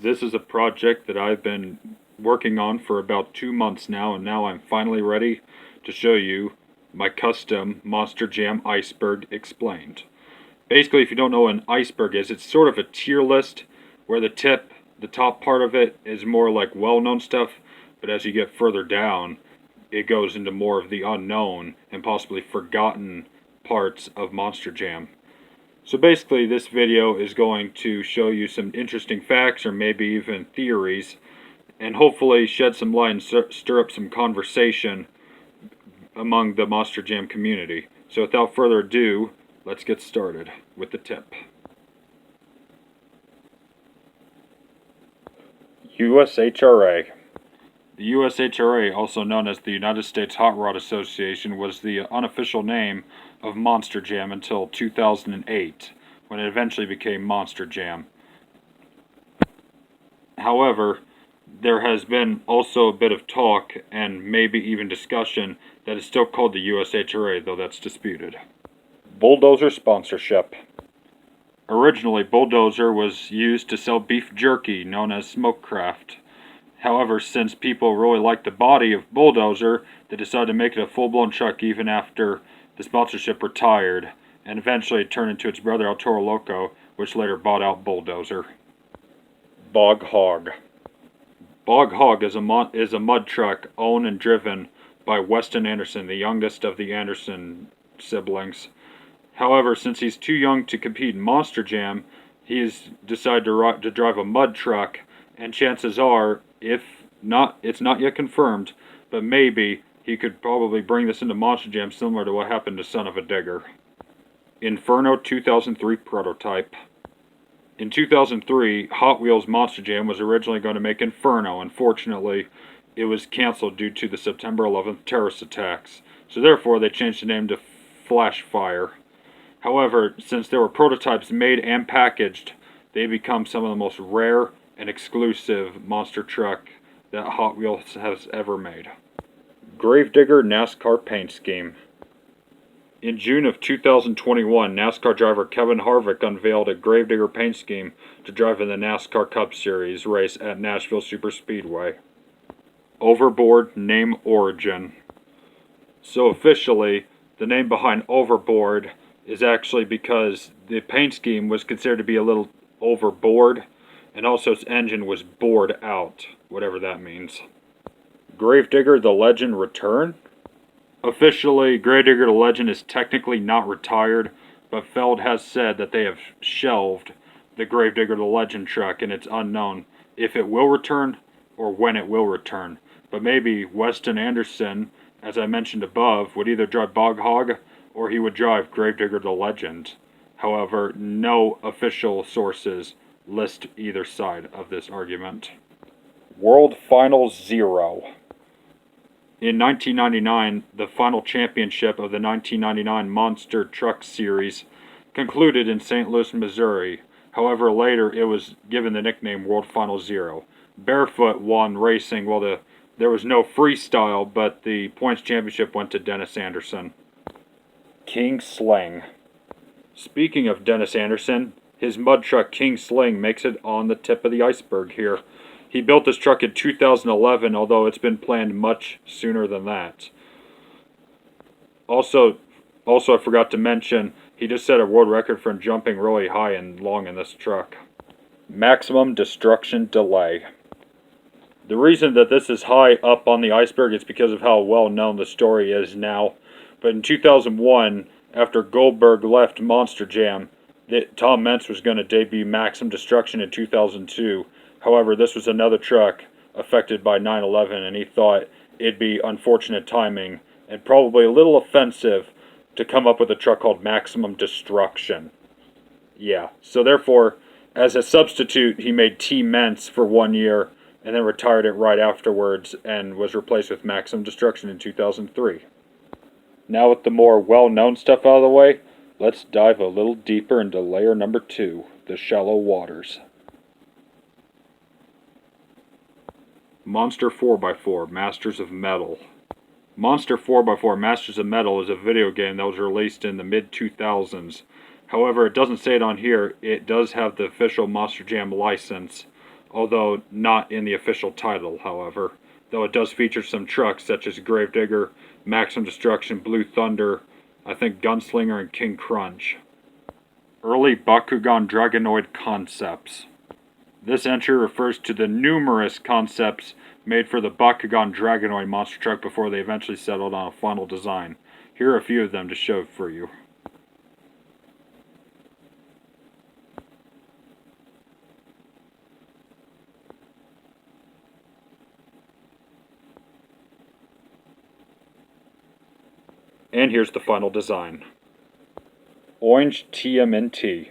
This is a project that I've been working on for about 2 months now, and now I'm finally ready to show you my custom Monster Jam Iceberg explained. Basically, if you don't know what an iceberg is, it's sort of a tier list where the top part of it is more like well-known stuff, but as you get further down, it goes into more of the unknown and possibly forgotten parts of Monster Jam. So basically, this video is going to show you some interesting facts or maybe even theories, and hopefully shed some light and stir up some conversation among the Monster Jam community. So without further ado, let's get started with the tip. USHRA. The USHRA, also known as the United States Hot Rod Association, was the unofficial name of Monster Jam until 2008, when it eventually became Monster Jam. However, there has been also a bit of talk, and maybe even discussion, that it's still called the USHRA, though that's disputed. Bulldozer sponsorship. Originally, Bulldozer was used to sell beef jerky, known as Smokecraft. However, since people really liked the body of Bulldozer, they decided to make it a full-blown truck even after the sponsorship retired, and eventually it turned into its brother El Toro Loco, which later bought out Bulldozer. Bog Hog. Bog Hog is a mud truck owned and driven by Weston Anderson, the youngest of the Anderson siblings. However, since he's too young to compete in Monster Jam, he's decided to drive a mud truck, and chances are, if not, it's not yet confirmed, but maybe he could probably bring this into Monster Jam similar to what happened to Son of a Digger. Inferno 2003 prototype. In 2003, Hot Wheels Monster Jam was originally going to make Inferno. Unfortunately, it was cancelled due to the September 11th terrorist attacks, so therefore they changed the name to Flashfire. However, since there were prototypes made and packaged, they become some of the most rare and exclusive monster truck that Hot Wheels has ever made. Gravedigger NASCAR paint scheme. In June of 2021, NASCAR driver Kevin Harvick unveiled a Gravedigger paint scheme to drive in the NASCAR Cup Series race at Nashville Superspeedway. Overboard name origin. So officially, the name behind Overboard is actually because the paint scheme was considered to be a little overboard, and also its engine was bored out, whatever that means. Gravedigger the Legend return? Officially, Gravedigger the Legend is technically not retired, but Feld has said that they have shelved the Gravedigger the Legend truck, and it's unknown if it will return or when it will return. But maybe Weston Anderson, as I mentioned above, would either drive Bog Hog or he would drive Gravedigger the Legend. However, no official sources list either side of this argument. World Finals 0. In 1999, the final championship of the 1999 Monster Truck Series concluded in St. Louis, Missouri. However, later it was given the nickname World Finals 0. Barefoot won racing while there was no freestyle, but the points championship went to Dennis Anderson. King Sling. Speaking of Dennis Anderson, his mud truck King Sling makes it on the tip of the iceberg here. He built this truck in 2011, although it's been planned much sooner than that. Also, I forgot to mention, he just set a world record for jumping really high and long in this truck. Maximum destruction delay. The reason that this is high up on the iceberg is because of how well known the story is now. But in 2001, after Goldberg left Monster Jam, Tom Meents was going to debut Maximum Destruction in 2002. However, this was another truck affected by 9/11, and he thought it'd be unfortunate timing and probably a little offensive to come up with a truck called Maximum Destruction. Yeah, so therefore, as a substitute, he made T Meents for 1 year and then retired it right afterwards and was replaced with Maximum Destruction in 2003. Now with the more well-known stuff out of the way, let's dive a little deeper into layer number 2, the shallow waters. Monster 4x4, Masters of Metal. Monster 4x4, Masters of Metal is a video game that was released in the mid-2000s. However, it doesn't say it on here. It does have the official Monster Jam license although not in the official title, however. Though it does feature some trucks such as Gravedigger, Maximum Destruction, Blue Thunder, I think Gunslinger, and King Crunch. Early Bakugan Dragonoid concepts. This entry refers to the numerous concepts made for the Bakugan Dragonoid monster truck before they eventually settled on a final design. Here are a few of them to show for you. And here's the final design. Orange TMNT.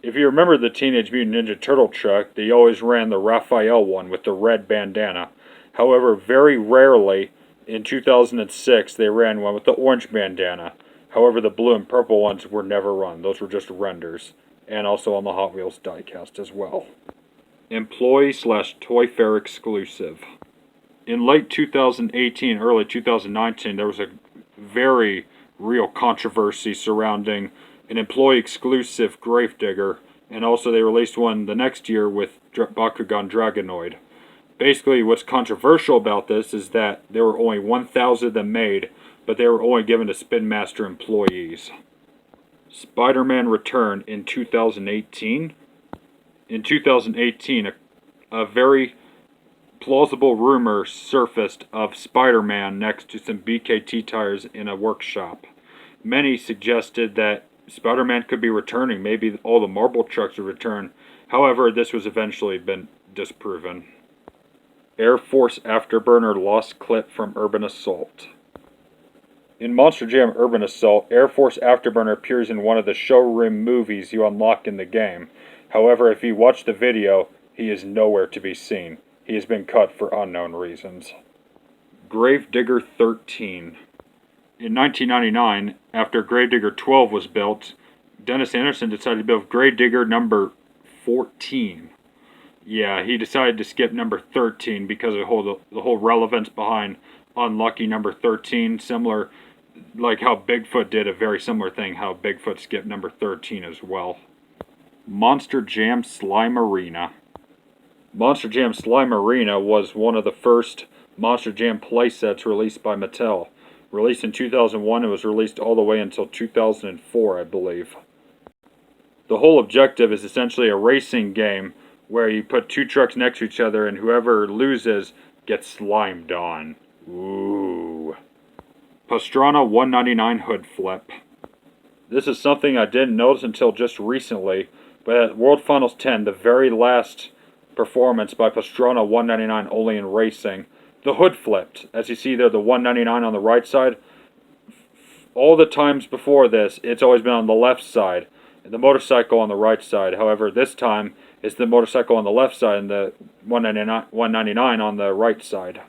If you remember the Teenage Mutant Ninja Turtle truck, they always ran the Raphael one with the red bandana. However, very rarely, in 2006, they ran one with the orange bandana. However, the blue and purple ones were never run. Those were just renders. And also on the Hot Wheels diecast as well. Employee/Toy Fair exclusive. In late 2018, early 2019, there was a very real controversy surrounding an employee-exclusive Gravedigger, and also they released one the next year with Bakugan Dragonoid. Basically, what's controversial about this is that there were only 1,000 of them made, but they were only given to Spin Master employees. Spider-Man Return in 2018. In 2018, a very plausible rumor surfaced of Spider-Man next to some BKT tires in a workshop. Many suggested that Spider-Man could be returning, maybe all the marble trucks would return. However, this was eventually been disproven. Air Force Afterburner lost clip from Urban Assault. In Monster Jam Urban Assault, Air Force Afterburner appears in one of the showroom movies you unlock in the game. However, if you watch the video, he is nowhere to be seen. He has been cut for unknown reasons. Gravedigger 13. In 1999, after Gravedigger 12 was built, Dennis Anderson decided to build Gravedigger number 14. Yeah, he decided to skip number 13 because of the whole relevance behind Unlucky number 13. Similar, like how Bigfoot did a very similar thing, how Bigfoot skipped number 13 as well. Monster Jam Slime Arena. Monster Jam Slime Arena was one of the first Monster Jam playsets released by Mattel. Released in 2001, it was released all the way until 2004, I believe. The whole objective is essentially a racing game where you put two trucks next to each other and whoever loses gets slimed on. Ooh. Pastrana 199 Hood Flip. This is something I didn't notice until just recently, but at World Finals 10, the very last performance by Pastrana 199 only in racing, the hood flipped. As you see there, the 199 on the right side. All the times before this, it's always been on the left side, and the motorcycle on the right side. However, this time, it's the motorcycle on the left side and the 199 on the right side.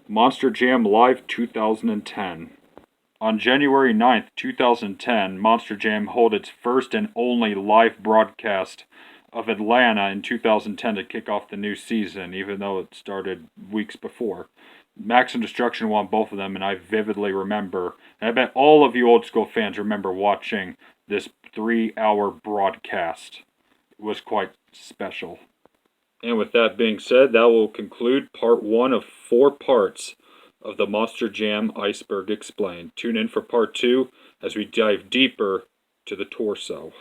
Monster Jam Live 2010. On January 9th, 2010, Monster Jam held its first and only live broadcast of Atlanta in 2010 to kick off the new season, even though it started weeks before. Maximum Destruction won both of them, and I vividly remember, and I bet all of you old school fans remember watching this 3-hour broadcast. It was quite special. And with that being said, that will conclude part 1 of 4 parts of the Monster Jam Iceberg Explained. Tune in for part 2 as we dive deeper to the torso.